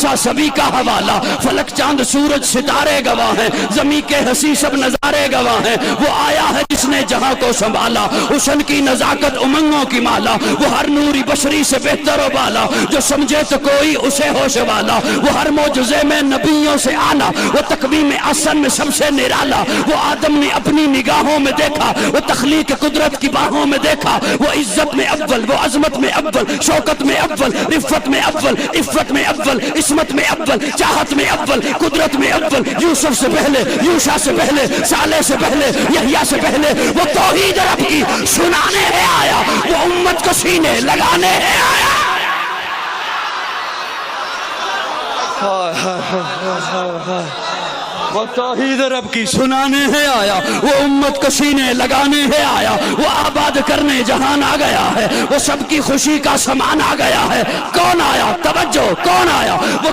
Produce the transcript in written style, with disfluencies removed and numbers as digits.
بادشاہ سبھی کا حوالہ، فلک چاند سورج ستارے گواہ ہیں، زمین کے ہنسی سب نظارے گواہ ہیں، وہ آیا ہے جس نے جہاں کو سنبھالا، حسن کی نزاکت امنگوں کی مالا، وہ ہر نوری بشری سے بہتر و بالا، جو سمجھے تو کوئی اسے ہوش والا، وہ ہر معجزے میں نبیوں سے آلہ، وہ تقویم احسن میں سب سے نرالا، وہ آدم نے اپنی نگاہوں میں دیکھا، وہ تخلیق قدرت کی باہوں میں دیکھا، وہ عزت میں اول، وہ عظمت میں اول، شوکت میں اول، رفت میں اول، عفت میں اول، عصمت میں اول، چاہت میں اول، قدرت میں اول، یوسف سے پہلے، یوشع سے پہلے، صالح سے پہلے، یحییٰ سے پہلے، وہ توحید رب کی سنانے ہے آیا، وہ امت کو سینے لگانے ہے آیا۔ وہ توحید رب کی سنانے ہے آیا، وہ امت کو سینے لگانے ہے آیا، وہ آباد کرنے جہان آ گیا ہے، وہ سب کی خوشی کا سامان آ گیا ہے۔ کون آیا؟ توجہ، کون آیا؟ وہ